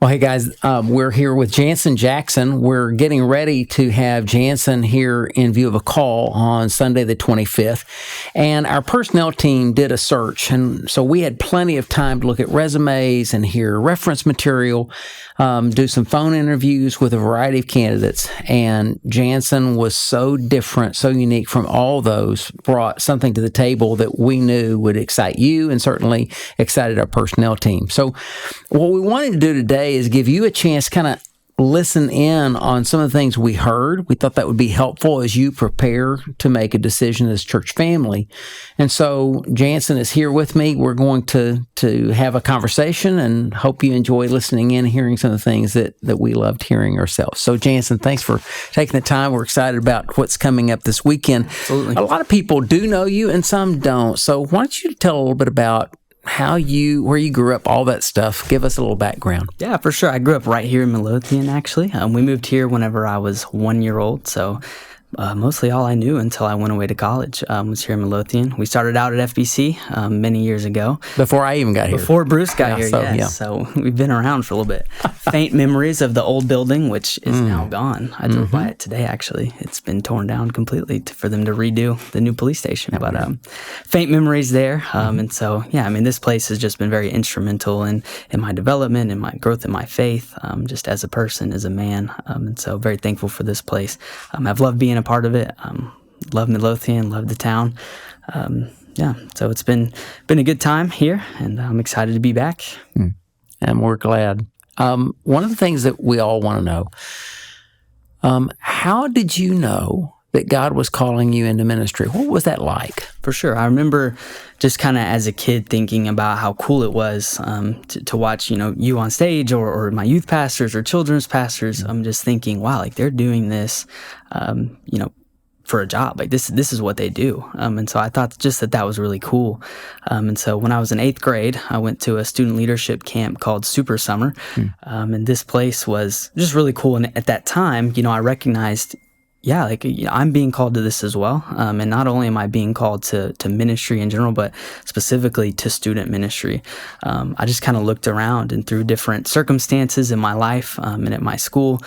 Well, hey guys, we're here with Jansson Jackson. We're getting ready to have Jansen here in view of a call on Sunday the 25th. And our personnel team did a search. And so we had plenty of time to look at resumes and hear reference material, do some phone interviews with a variety of candidates. And Jansen was so different, so unique from all those, brought something to the table that we knew would excite you and certainly excited our personnel team. So what we wanted to do today is give you a chance to kind of listen in on some of the things we heard. We thought that would be helpful as you prepare to make a decision as church family. And so Jansen is here with me. We're going to have a conversation and hope you enjoy listening in and hearing some of the things that we loved hearing ourselves. So Jansen, thanks for taking the time. We're excited about what's coming up this weekend. Absolutely. A lot of people do know you and some don't. So why don't you tell a little bit about where you grew up, all that stuff. Give us a little background. Yeah, for sure. I grew up right here in Midlothian, actually. We moved here whenever I was 1 year old, so mostly all I knew until I went away to college was here in Midlothian. We started out at FBC many years ago. Before I even got here. Before Bruce got here, yes. So we've been around for a little bit. Faint memories of the old building, which is now gone. I drove by it today, actually. It's been torn down completely for them to redo the new police station. But faint memories there. And so, yeah, I mean, this place has just been very instrumental in my development, in my growth in my faith, just as a person, as a man. And so very thankful for this place. I've loved being a part of it. Love Midlothian, love the town. So it's been a good time here, and I'm excited to be back. And we're glad. One of the things that we all want to know, how did you know that God was calling you into ministry? What was that like? For sure. I remember just kind of as a kid thinking about how cool it was to watch, you on stage or my youth pastors or children's pastors. I'm just thinking, wow, like they're doing this, for a job. Like this is what they do. And so I thought just that was really cool. And so when I was in 8th grade, I went to a student leadership camp called Super Summer. And this place was just really cool. And at that time, I recognized, I'm being called to this as well. And not only am I being called to ministry in general, but specifically to student ministry. I just kind of looked around and through different circumstances in my life and at my school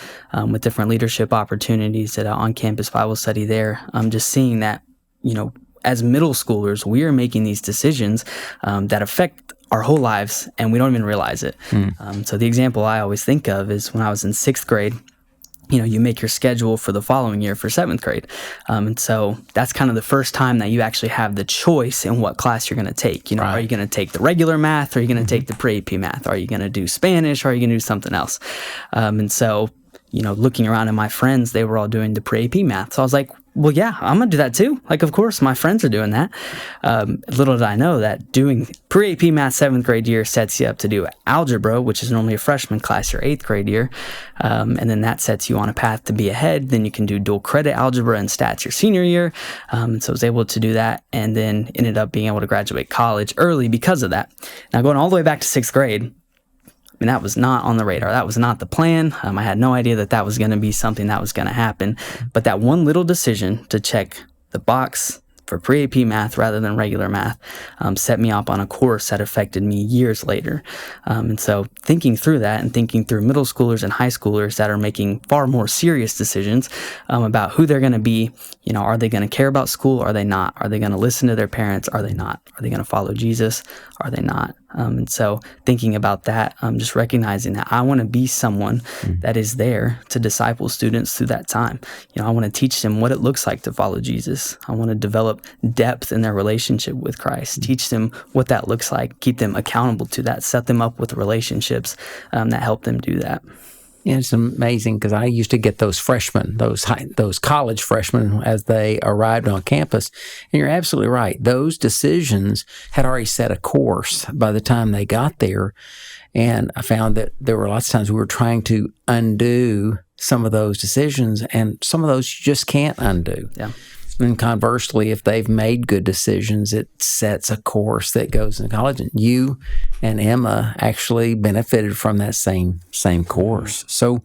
with different leadership opportunities at on-campus Bible study there. I'm just seeing that, as middle schoolers, we are making these decisions that affect our whole lives and we don't even realize it. So the example I always think of is when I was in 6th grade. You make your schedule for the following year for 7th grade. And so that's kind of the first time that you actually have the choice in what class you're going to take. Right. Are you going to take the regular math? Or are you going to take the pre-AP math? Are you going to do Spanish? Or are you going to do something else? And so, looking around at my friends, they were all doing the pre-AP math. So I was like, well, yeah, I'm going to do that too. Like, of course, my friends are doing that. Little did I know that doing pre-AP math 7th grade year sets you up to do algebra, which is normally a freshman class your 8th grade year. And then that sets you on a path to be ahead. Then you can do dual credit algebra and stats your senior year. And so I was able to do that and then ended up being able to graduate college early because of that. Now, going all the way back to 6th grade, that was not on the radar. That was not the plan. I had no idea that was going to be something that was going to happen. But that one little decision to check the box for pre-AP math rather than regular math set me up on a course that affected me years later. And so thinking through that and thinking through middle schoolers and high schoolers that are making far more serious decisions about who they're going to be, are they going to care about school? Are they not? Are they going to listen to their parents? Are they not? Are they going to follow Jesus? Are they not? And so thinking about that, just recognizing that I want to be someone that is there to disciple students through that time. I want to teach them what it looks like to follow Jesus. I want to develop depth in their relationship with Christ, teach them what that looks like, keep them accountable to that, set them up with relationships that help them do that. Yeah, it's amazing because I used to get those freshmen, those college freshmen as they arrived on campus. And you're absolutely right. Those decisions had already set a course by the time they got there. And I found that there were lots of times we were trying to undo some of those decisions, and some of those you just can't undo. Yeah. And conversely, if they've made good decisions, it sets a course that goes into college. And you and Emma actually benefited from that same course. So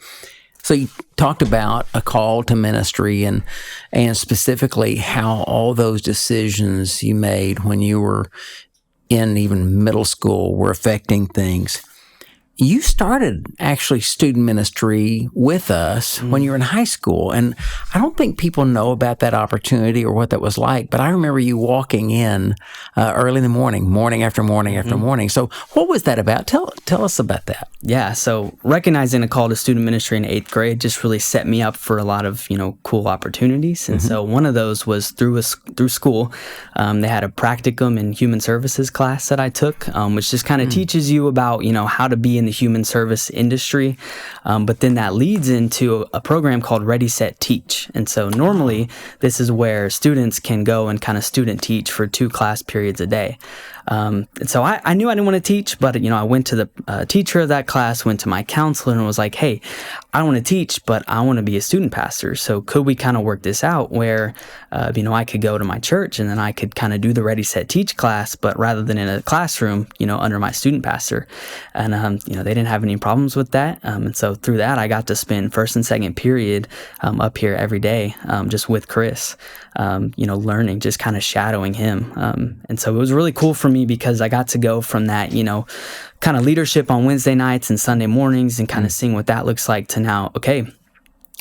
you talked about a call to ministry and specifically how all those decisions you made when you were in even middle school were affecting things. you started actually student ministry with us when you were in high school. And I don't think people know about that opportunity or what that was like, but I remember you walking in early in the morning after morning after morning. So what was that about? Tell us about that. Yeah, so recognizing a call to student ministry in 8th grade just really set me up for a lot of, cool opportunities. And so one of those was through school. They had a practicum in human services class that I took, which just kind of teaches you about, how to be in the human service industry. But then that leads into a program called Ready, Set, Teach. And so normally this is where students can go and kind of student teach for 2 class periods a day. And so I knew I didn't want to teach, but, I went to the teacher of that class, went to my counselor and was like, hey, I don't want to teach, but I want to be a student pastor. So could we kind of work this out where, I could go to my church and then I could kind of do the Ready, Set, Teach class, but rather than in a classroom, under my student pastor. And, they didn't have any problems with that. And so through that, I got to spend first and second period up here every day, just with Chris, learning, just kind of shadowing him. And so it was really cool for me because I got to go from that, kind of leadership on Wednesday nights and Sunday mornings and kind of seeing what that looks like to now, okay,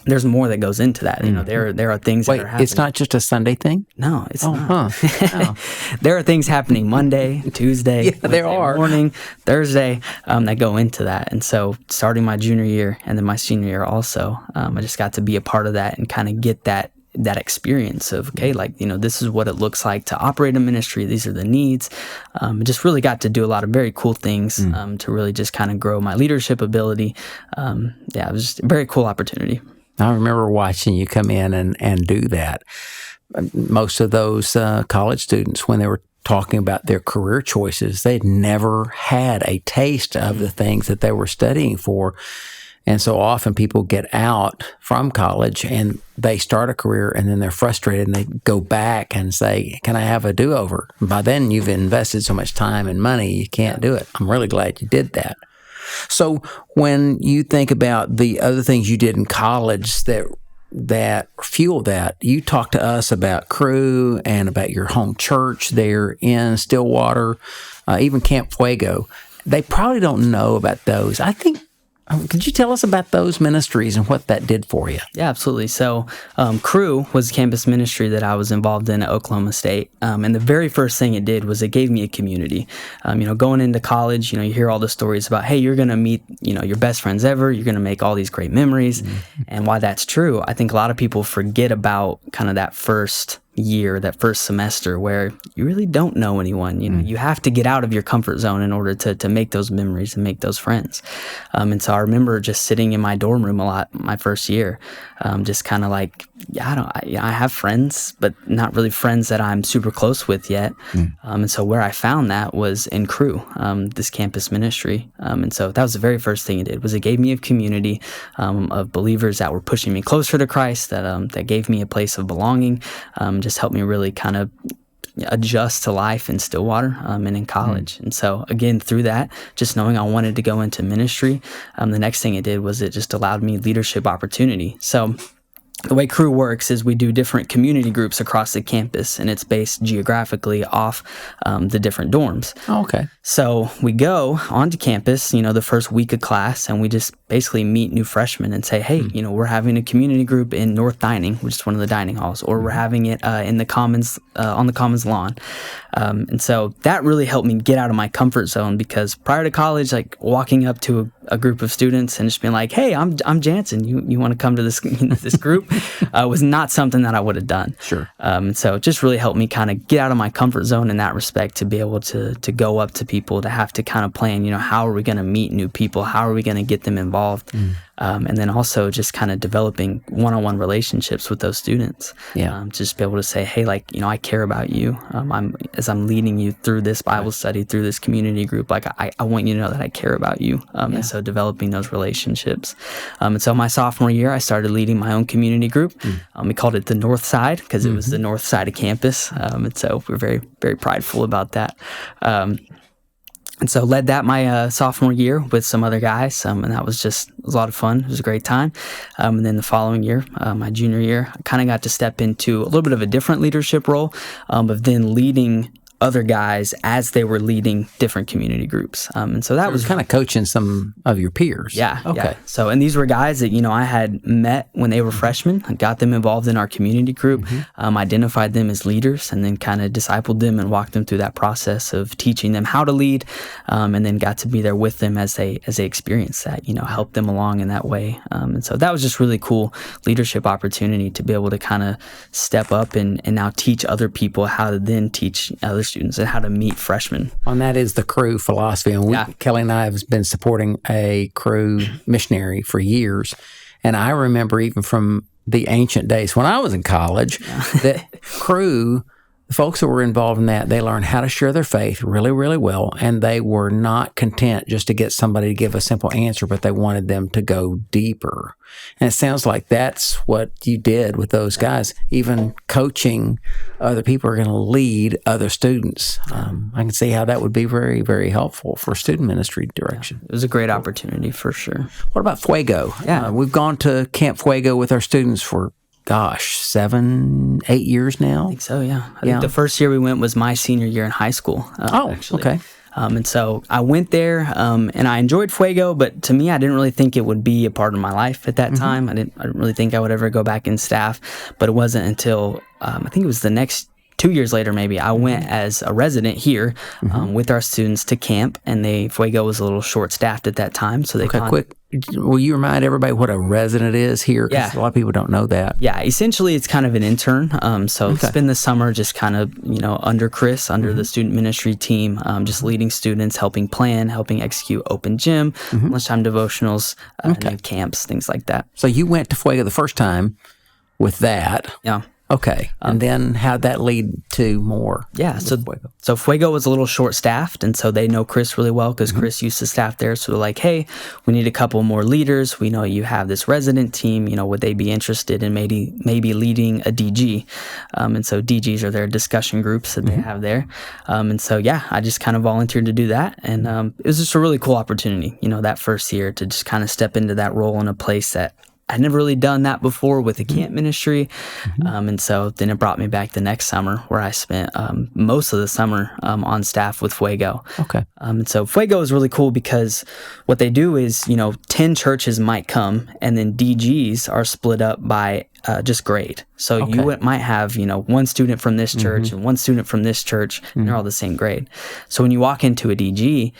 there's more that goes into that. There are things that are happening. It's not just a Sunday thing? No, it's not. There are things happening Monday, Tuesday, there are. Morning, Thursday, that go into that. And so starting my junior year and then my senior year also, I just got to be a part of that and kind of get that experience of, okay, this is what it looks like to operate a ministry. These are the needs. Just really got to do a lot of very cool things to really just kind of grow my leadership ability. It was just a very cool opportunity. I remember watching you come in and do that. Most of those college students, when they were talking about their career choices, they'd never had a taste of the things that they were studying for. And so often people get out from college and they start a career and then they're frustrated and they go back and say, can I have a do-over? And by then you've invested so much time and money, you can't do it. I'm really glad you did that. So when you think about the other things you did in college that fuel that, you talked to us about Cru and about your home church there in Stillwater, even Camp Fuego. They probably don't know about those. I think, could you tell us about those ministries and what that did for you? Yeah, absolutely. So Cru was a campus ministry that I was involved in at Oklahoma State. And the very first thing it did was it gave me a community. Going into college, you hear all the stories about, hey, you're going to meet, your best friends ever. You're going to make all these great memories. And while that's true, I think a lot of people forget about kind of that first year, that first semester where you really don't know anyone. You have to get out of your comfort zone in order to make those memories and make those friends. And so I remember just sitting in my dorm room a lot my first year, just kind of like, I have friends, but not really friends that I'm super close with yet. And so where I found that was in Cru, this campus ministry. And so that was the very first thing it did, was it gave me a community of believers that were pushing me closer to Christ, that gave me a place of belonging, just helped me really kind of adjust to life in Stillwater and in college. And so again, through that, just knowing I wanted to go into ministry, the next thing it did was it just allowed me leadership opportunity. So the way Cru works is we do different community groups across the campus, and it's based geographically off the different dorms. Oh, okay. So we go onto campus, the first week of class, and we just basically meet new freshmen and say, hey, we're having a community group in North Dining, which is one of the dining halls, or we're having it in the Commons, on the Commons lawn. And so that really helped me get out of my comfort zone, because prior to college, like walking up to a group of students and just being like, hey, I'm Jansen, you want to come to this this group, was not something that I would have done. Sure. And so it just really helped me kind of get out of my comfort zone in that respect, to be able to go up to people, to have to kind of plan, how are we going to meet new people? How are we going to get them involved? And then also just kind of developing one-on-one relationships with those students. Yeah. Just be able to say, hey, I care about you. As I'm leading you through this Bible study, through this community group, I want you to know that I care about you. And so developing those relationships. And so my sophomore year, I started leading my own community group. We called it the North Side, because it was the north side of campus. And so we're very, very prideful about that. And so led that my sophomore year with some other guys, and that was just a lot of fun. It was a great time. And then the following year, my junior year, I kind of got to step into a little bit of a different leadership role, of then leading other guys as they were leading different community groups. And so that was kind of coaching some of your peers. Yeah. Okay. Yeah. So, and these were guys that, I had met when they were freshmen. I got them involved in our community group, identified them as leaders, and then kind of discipled them and walked them through that process of teaching them how to lead, and then got to be there with them as they experience that, help them along in that way. And so that was just really cool leadership opportunity to be able to kind of step up and now teach other people how to then teach other students and how to meet freshmen. And that is the Cru philosophy. And Kelly and I have been supporting a Cru missionary for years. And I remember even from the ancient days when I was in college that Cru, the folks who were involved in that, they learned how to share their faith really, really well. And they were not content just to get somebody to give a simple answer, but they wanted them to go deeper. And it sounds like that's what you did with those guys, even coaching other people who are going to lead other students. I can see how that would be very, very helpful for student ministry direction. It was a great opportunity for sure. What about Fuego? Yeah. We've gone to Camp Fuego with our students for 7, 8 years now. I think so, yeah. I think the first year we went was my senior year in high school. Actually. Okay. And so I went there, and I enjoyed Fuego, but to me, I didn't really think it would be a part of my life at that time. I didn't really think I would ever go back in staff, but it wasn't until, I think it was the next 2 years later, maybe, I went as a resident here with our students to camp, and Fuego was a little short-staffed at that time. So quick. Will you remind everybody what a resident is here? Because a lot of people don't know that. Yeah, essentially it's kind of an intern. Spend the summer just kind of, under Chris, under the student ministry team, just leading students, helping plan, helping execute open gym, lunchtime devotionals, and then camps, things like that. So you went to Fuego the first time with that. Yeah. Okay. And then how'd that lead to more? Yeah. So Fuego was a little short-staffed, and so they know Chris really well because Chris used to staff there. So they're like, hey, we need a couple more leaders. We know you have this resident team. Would they be interested in maybe leading a DG? And so DGs are their discussion groups that they have there. And so, I just kind of volunteered to do that. And it was just a really cool opportunity, that first year to just kind of step into that role in a place that I'd never really done that before with the camp ministry. And so then it brought me back the next summer where I spent most of the summer on staff with Fuego. Okay. And so Fuego is really cool because what they do is, 10 churches might come, and then DGs are split up by just grade. So you might have, one student from this church and one student from this church, and they're all the same grade. So when you walk into a DG,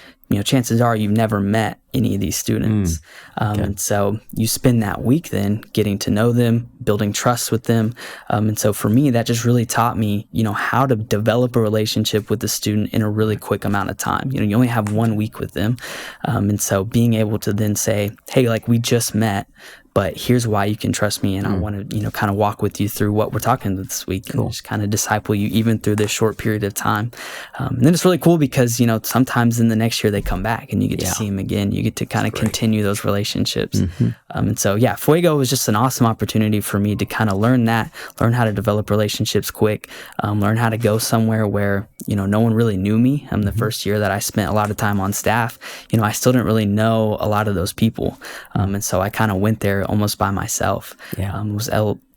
chances are you've never met any of these students. And so you spend that week then getting to know them, building trust with them. And so for me, that just really taught me, how to develop a relationship with the student in a really quick amount of time. You only have 1 week with them. And so being able to then say, hey, we just met, but here's why you can trust me, and I want to, kind of walk with you through what we're talking this week, and just kind of disciple you even through this short period of time. And then it's really cool because, sometimes in the next year they come back and you get to see them again. You get to kind of continue those relationships. And so, Fuego was just an awesome opportunity for me to kind of learn how to develop relationships quick, learn how to go somewhere where, no one really knew me. The first year that I spent a lot of time on staff, I still didn't really know a lot of those people. And so I kind of went there almost by myself. Was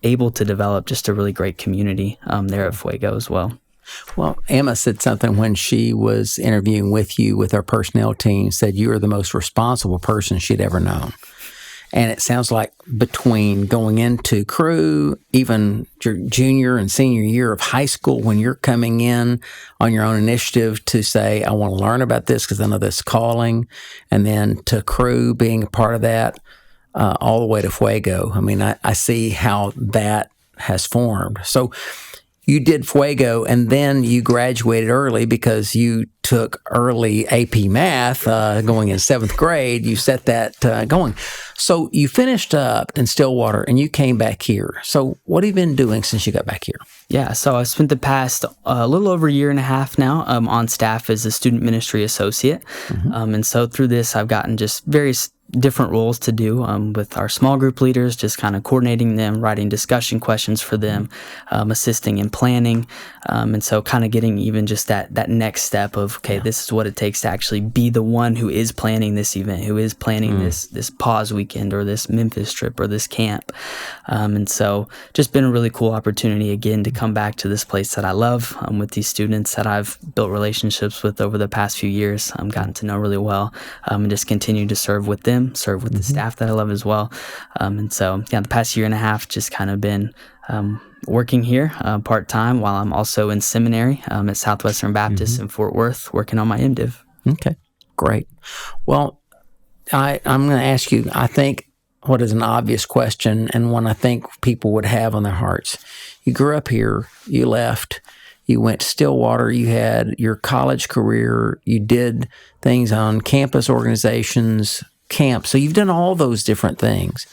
able to develop just a really great community there at Fuego as well. Well, Emma said something when she was interviewing with you with our personnel team, said you are the most responsible person she'd ever known. And it sounds like between going into Cru, even your junior and senior year of high school, when you're coming in on your own initiative to say, I want to learn about this because I know this calling, and then to Cru being a part of that, all the way to Fuego. I mean, I see how that has formed. So you did Fuego, and then you graduated early because you took early AP Math going in 7th grade. You set that going. So you finished up in Stillwater, and you came back here. So what have you been doing since you got back here? Yeah, so I spent the past a little over a year and a half now on staff as a student ministry associate. And so through this, I've gotten just various different roles to do with our small group leaders, just kind of coordinating them, writing discussion questions for them, assisting in planning. And so kind of getting even just that next step of, okay, this is what it takes to actually be the one who is planning this event, who is planning this pause weekend or this Memphis trip or this camp. And so just been a really cool opportunity again to come back to this place that I love with these students that I've built relationships with over the past few years, gotten to know really well, and just continue to serve with them, serve with the staff that I love as well. And so, the past year and a half just kind of been working here part-time while I'm also in seminary at Southwestern Baptist in Fort Worth, working on my MDiv. Okay, great. Well, I'm going to ask you, I think, what is an obvious question and one I think people would have on their hearts. You grew up here, you left, you went to Stillwater, you had your college career, you did things on campus organizations, camps. So you've done all those different things.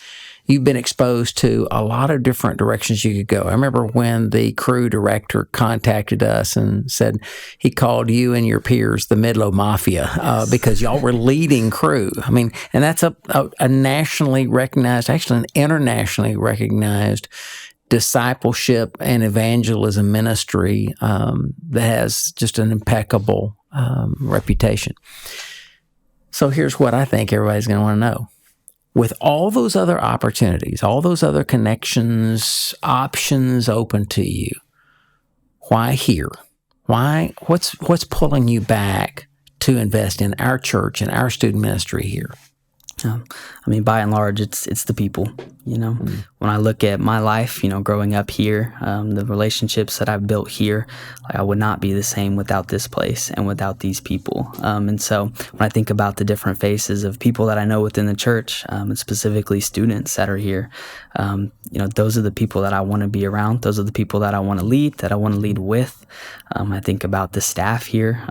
You've been exposed to a lot of different directions you could go. I remember when the crew director contacted us and said he called you and your peers the Midlow Mafia because y'all were leading crew. I mean, and that's a nationally recognized, actually an internationally recognized discipleship and evangelism ministry that has just an impeccable reputation. So here's what I think everybody's going to want to know. With all those other opportunities, all those other connections, options open to you, why here? Why? What's pulling you back to invest in our church and our student ministry here? I mean, by and large, it's the people, When I look at my life, growing up here, the relationships that I've built here, I would not be the same without this place and without these people. And so when I think about the different faces of people that I know within the church, and specifically students that are here, those are the people that I want to be around. Those are the people that I want to lead with. I think about the staff here,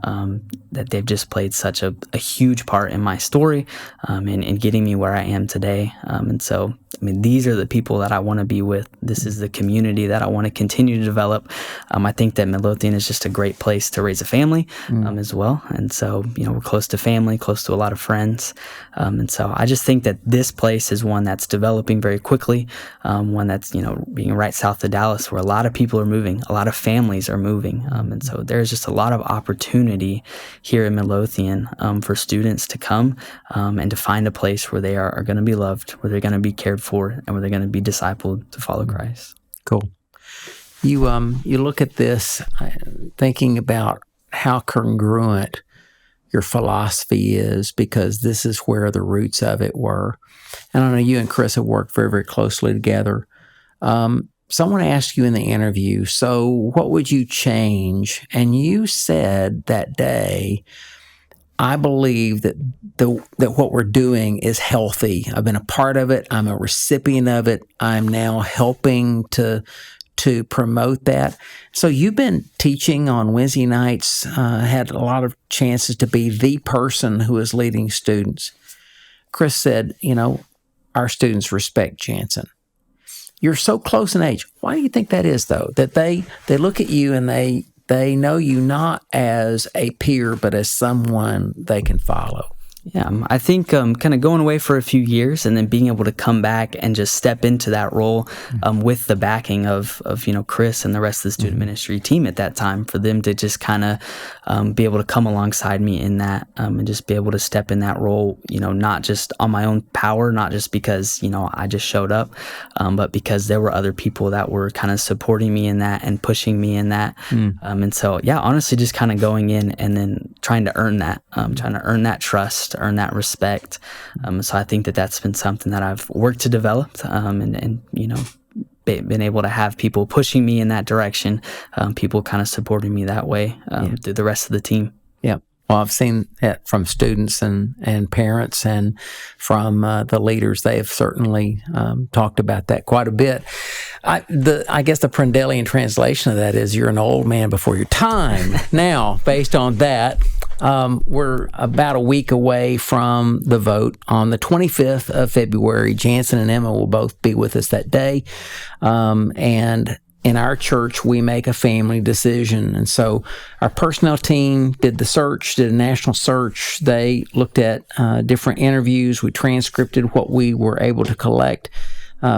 that they've just played such a huge part in my story, and getting me where I am today. And so, these are the people that I want to be with. This is the community that I want to continue to develop. I think that Midlothian is just a great place to raise a family as well. And so, we're close to family, close to a lot of friends. And so I just think that this place is one that's developing very quickly, one that's, being right south of Dallas where a lot of people are moving, a lot of families are moving. And so there's just a lot of opportunity here in Midlothian for students to come and to find a place where they are going to be loved, where they're going to be cared for, and where they're going to be discipled to follow Christ. Cool. You look at this thinking about how congruent your philosophy is, because this is where the roots of it were. And I know you and Chris have worked very, very closely together. Someone asked you in the interview, so what would you change? And you said that day, I believe that what we're doing is healthy. I've been a part of it. I'm a recipient of it. I'm now helping to promote that. So you've been teaching on Wednesday nights, had a lot of chances to be the person who is leading students. Chris said, our students respect Jansen. You're so close in age. Why do you think that is, though? That they look at you and they know you not as a peer, but as someone they can follow. Yeah, I think kind of going away for a few years and then being able to come back and just step into that role with the backing of Chris and the rest of the student ministry team at that time, for them to just kind of be able to come alongside me in that and just be able to step in that role, not just on my own power, not just because, I just showed up, but because there were other people that were kind of supporting me in that and pushing me in that. And so, honestly, just kind of going in and then trying to earn that, trust, to earn that respect. So I think that that's been something that I've worked to develop, and been able to have people pushing me in that direction, people kind of supporting me that way through the rest of the team. Yeah. Well, I've seen that from students and parents and from the leaders. They have certainly talked about that quite a bit. I guess the Prendelian translation of that is you're an old man before your time. Now, based on that, we're about a week away from the vote on the 25th of February. Jansen and Emma will both be with us that day. And in our church, we make a family decision. And so our personnel team did the search, did a national search. They looked at different interviews. We transcripted what we were able to collect,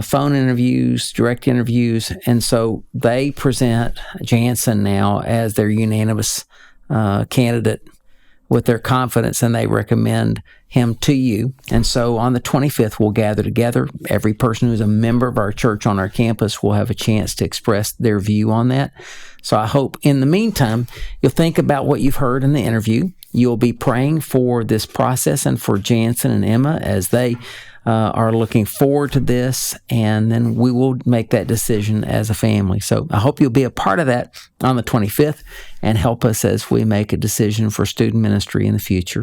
phone interviews, direct interviews. And so they present Jansen now as their unanimous candidate with their confidence, and they recommend him to you. And so on the 25th, we'll gather together. Every person who's a member of our church on our campus will have a chance to express their view on that. So I hope in the meantime, you'll think about what you've heard in the interview. You'll be praying for this process and for Jansen and Emma as they are looking forward to this, and then we will make that decision as a family. So I hope you'll be a part of that on the 25th and help us as we make a decision for student ministry in the future.